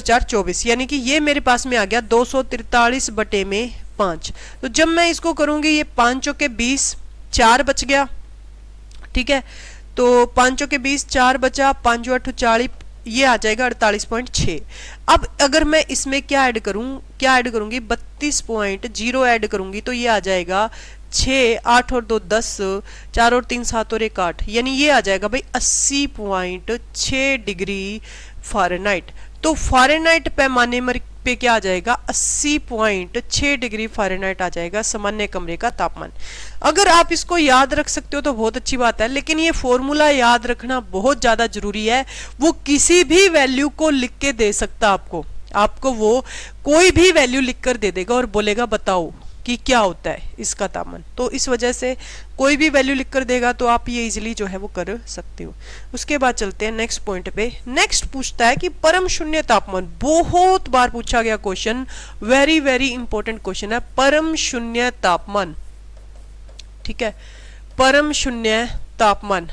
4 24, यानी कि ये मेरे पास में आ गया 243/5। तो जब मैं इसको करूंगी, ये 5 चौके 20, 4 बच गया, ठीक है, तो 5 चौके 20, 4 बचा, 5 8 40, ये आ जाएगा 48.6। अब अगर मैं इसमें क्या ऐड करूंगी, 32.0 ऐड करूंगी तो ये आ जाएगा 6, 8 और 2 10, 4 और 3 7 और 1 8, यानी ये आ जाएगा भाई 80.6 डिग्री फ़ारेनहाइट। तो फ़ारेनहाइट पैमाने पे क्या आ जाएगा, 80.6 डिग्री फ़ारेनहाइट आ जाएगा सामान्य कमरे का तापमान। अगर आप इसको याद रख सकते हो तो बहुत अच्छी बात है, लेकिन ये फॉर्मूला याद रखना बहुत ज़्यादा जरूरी है। वो किसी भी वैल्यू को लिख के दे सकता आपको वो कोई भी वैल्यू लिख कर दे देगा और बोलेगा बताओ कि क्या होता है इसका तापमान। तो इस वजह से कोई भी वैल्यू लिख कर देगा तो आप ये इजीली जो है वो कर सकते हो। उसके बाद चलते हैं नेक्स्ट पॉइंट पे। नेक्स्ट पूछता है कि परम शून्य तापमान, बहुत बार पूछा गया question, very very important question है, परम शून्य तापमान। ठीक है, परम शून्य तापमान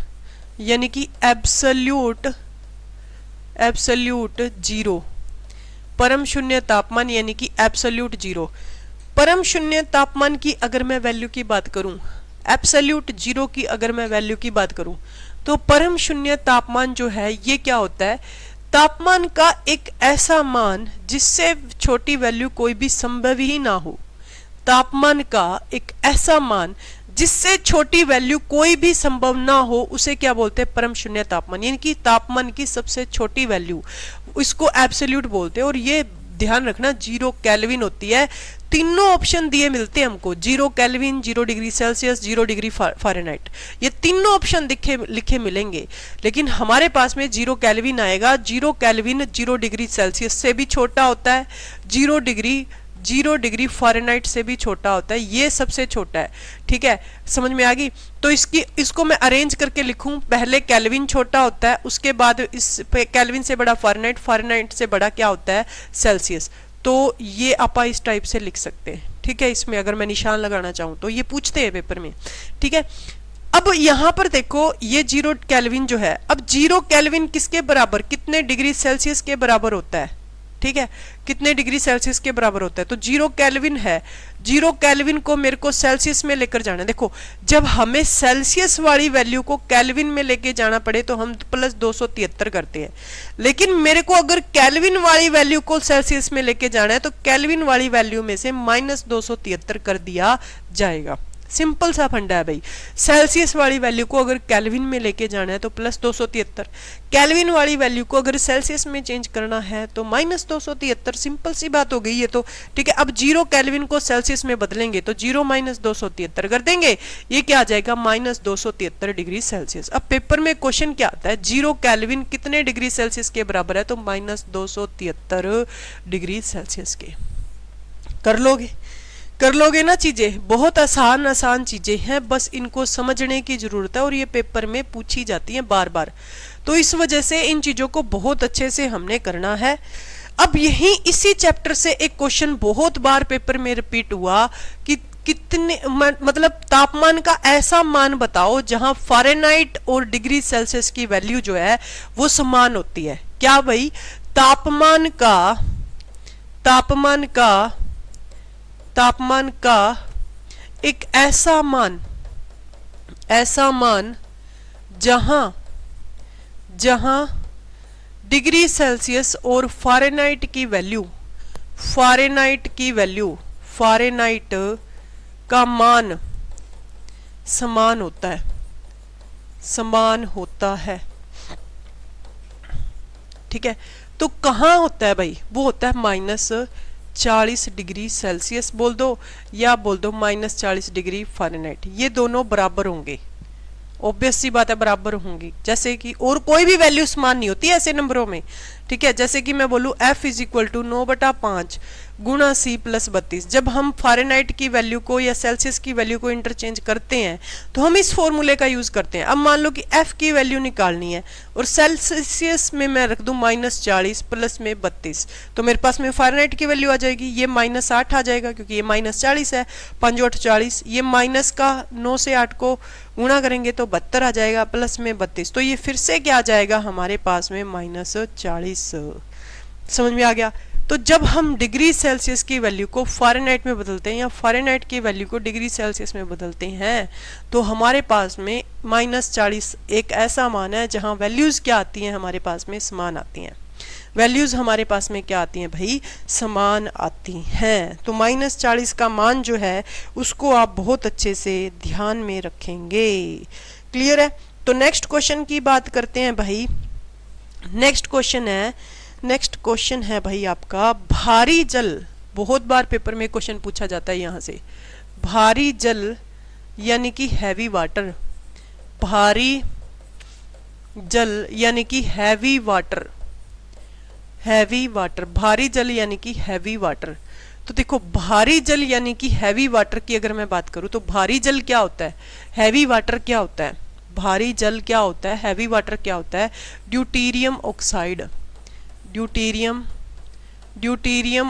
यानी कि एब्सोल्यूट जीरो, परम शून्य तापमान यानी कि एब्सोल्यूट जीरो। परम शून्य तापमान की अगर मैं वैल्यू की बात करूं, एब्सोल्यूट जीरो की अगर मैं वैल्यू की बात करूं, तो परम शून्य तापमान जो है ये क्या होता है, तापमान का एक ऐसा मान जिससे छोटी वैल्यू कोई भी संभव ही ना हो। तापमान का एक ऐसा मान जिससे छोटी वैल्यू कोई भी संभव ना हो उसे क्या बोलते हैं, परम शून्य तापमान, यानी कि तापमान की सबसे छोटी वैल्यू, इसको एब्सोल्यूट बोलते हैं। और ये ध्यान रखना 0 केल्विन होती है। तीनों ऑप्शन दिए मिलते हैं हमको, 0 kelvin, 0 degree Celsius, 0 degree Fahrenheit, ये तीनों ऑप्शन लिखे मिलेंगे। लेकिन हमारे पास में 0 केल्विन आएगा। 0 केल्विन 0 डिग्री सेल्सियस से भी छोटा होता है, 0 डिग्री फ़ारेनहाइट से भी छोटा होता है, ये सबसे छोटा है। ठीक है, समझ में आ गई। तो इसको मैं अरेंज करके लिखूं, पहले केल्विन छोटा होता है, उसके बाद इस केल्विन से बड़ा फ़ारेनहाइट, फ़ारेनहाइट से बड़ा क्या होता है, सेल्सियस। तो ये आप इस टाइप से लिख सकते हैं। ठीक है, इसमें अगर मैं निशान लगाना चाहूँ तो ये पूछते हैं पेपर में। ठीक है, अब यहां पर देखो ये 0 केल्विन जो है, अब 0 केल्विन किसके बराबर, कितने डिग्री सेल्सियस के बराबर होता है। ठीक है, कितने डिग्री सेल्सियस के बराबर होता है, तो 0 केल्विन है। 0 केल्विन को मेरे को सेल्सियस में लेकर जाना है। देखो, जब हमें सेल्सियस वाली वैल्यू को केल्विन में लेके जाना पड़े तो हम प्लस 273 करते हैं, लेकिन मेरे को अगर केल्विन वाली वैल्यू को सेल्सियस में लेके जाना है तो केल्विन वाली वैल्यू में से माइनस 273 कर दिया जाएगा। सिंपल सा फंडा है भाई। सेल्सियस वाली वैल्यू को अगर केल्विन में लेके जाना है तो प्लस 273, केल्विन वाली वैल्यू को अगर सेल्सियस में चेंज करना है तो माइनस 273। सिंपल सी बात हो गई ये तो। ठीक है, अब 0 केल्विन को सेल्सियस में बदलेंगे तो 0 माइनस 273 कर देंगे, ये क्या आ जाएगा, माइनस 273 डिग्री सेल्सियस। अब पेपर में क्वेश्चन क्या आता है, 0 केल्विन कितने डिग्री सेल्सियस के बराबर है, तो माइनस 273 डिग्री सेल्सियस के। कर लोगे ना चीजें, बहुत आसान चीजें हैं, बस इनको समझने की जरूरत है और ये पेपर में पूछी जाती हैं बार बार। तो इस वजह से इन चीजों को बहुत अच्छे से हमने करना है। अब यही इसी चैप्टर से एक क्वेश्चन बहुत बार पेपर में रिपीट हुआ कि कितने मतलब तापमान का ऐसा मान बताओ जहां फ़ारेनहाइट और डिग्री सेल्सियस की वैल्यू जो है वो समान होती है। क्या भाई, तापमान का एक ऐसा मान जहां डिग्री सेल्सियस और फ़ारेनहाइट का मान समान होता है। ठीक है, तो कहाँ होता है भाई, वो होता है माइनस 40 डिग्री सेल्सियस बोल दो या बोल दो माइनस 40 डिग्री फ़ारेनहाइट, ये दोनों बराबर होंगे। ऑब्वियस सी बात है, बराबर होंगी। जैसे कि और कोई भी वैल्यू समान नहीं होती ऐसे नंबरों में। ठीक है, जैसे कि मैं बोलूँ F इज इक्वल टू 9/5 गुणा C प्लस 32। जब हम फ़ारेनहाइट की वैल्यू को या सेल्सियस की वैल्यू को इंटरचेंज करते हैं तो हम इस फॉर्मूले का यूज करते हैं। अब मान लो कि F की वैल्यू निकालनी है और सेल्सियस में मैं रख दूं माइनस 40 प्लस में 32, तो मेरे पास में फ़ारेनहाइट की वैल्यू आ जाएगी, ये माइनस 8 आ जाएगा क्योंकि ये माइनस 40 है, 5 8 40, ये माइनस का 9 से 8 को गुणा करेंगे तो 72 आ जाएगा, प्लस में 32, तो ये फिर से क्या आ जाएगा हमारे पास में माइनस 40। समझ में आ गया। तो जब हम डिग्री सेल्सियस की वैल्यू को फ़ारेनहाइट में बदलते हैं या फ़ारेनहाइट की वैल्यू को डिग्री सेल्सियस में बदलते हैं तो हमारे पास में माइनस 40 एक ऐसा मान है जहां वैल्यूज क्या आती हैं, हमारे पास में समान आती हैं। वैल्यूज हमारे पास में क्या आती हैं भाई, समान आती हैं। तो माइनस 40 का मान जो है उसको आप बहुत अच्छे से ध्यान में रखेंगे। क्लियर है। तो नेक्स्ट क्वेश्चन की बात करते हैं भाई। नेक्स्ट क्वेश्चन है भाई आपका भारी जल। बहुत बार पेपर में क्वेश्चन पूछा जाता है यहाँ से। भारी जल यानी कि हैवी वाटर, भारी जल यानी कि हैवी वाटर, हैवी वाटर, भारी जल यानी कि हैवी वाटर। तो देखो भारी जल यानी कि हैवी वाटर की अगर मैं बात करूं तो भारी जल क्या होता है, हैवी वाटर क्या होता है, भारी जल क्या होता है, हैवी वाटर क्या होता है, ड्यूटेरियम ऑक्साइड, ड्यूटेरियम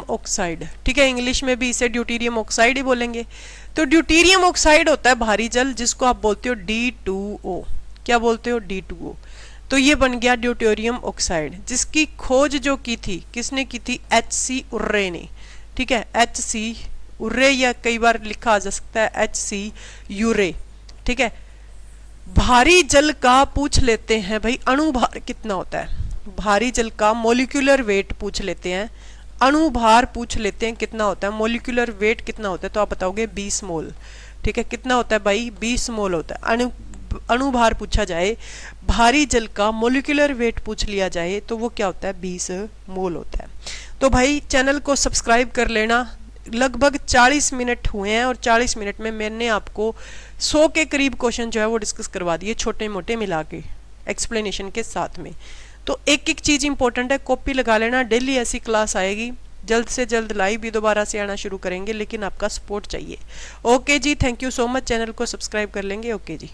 ऑक्साइड। ठीक है, इंग्लिश में भी इसे ड्यूटेरियम ऑक्साइड ही बोलेंगे। तो ड्यूटेरियम ऑक्साइड होता है भारी जल, जिसको आप बोलते हो D2O। क्या बोलते हो, D2O। तो ये बन गया ड्यूटेरियम ऑक्साइड, जिसकी खोज जो की थी, किसने की थी, HC उर्रे ने। ठीक है, HC उर्रे या कई बार लिखा जा सकता है HC यूरे। ठीक है, भारी जल का पूछ लेते हैं भाई अणु भार कितना होता है, भारी जल का मोलिकुलर वेट पूछ लेते हैं, अणु भार पूछ लेते हैं कितना होता है, मोलिकुलर वेट कितना होता है, तो आप बताओगे 20 मोल। ठीक है, कितना होता है भाई, 20 मोल होता है। अणुभार पूछा जाए, भारी जल का मोलिकुलर वेट पूछ लिया जाए तो वो क्या होता है, 20 मोल होता है। तो भाई चैनल को सब्सक्राइब कर लेना। लगभग 40 मिनट हुए हैं और 40 मिनट में मैंने आपको 100 के करीब क्वेश्चन जो है वो डिस्कस करवा दिए, छोटे मोटे मिला के एक्सप्लेनेशन के साथ में। तो एक एक चीज़ इंपॉर्टेंट है, कॉपी लगा लेना। डेली ऐसी क्लास आएगी, जल्द से जल्द लाइव भी दोबारा से आना शुरू करेंगे, लेकिन आपका सपोर्ट चाहिए। Okay ji, thank you so much. Channel को सब्सक्राइब कर लेंगे। ओके जी।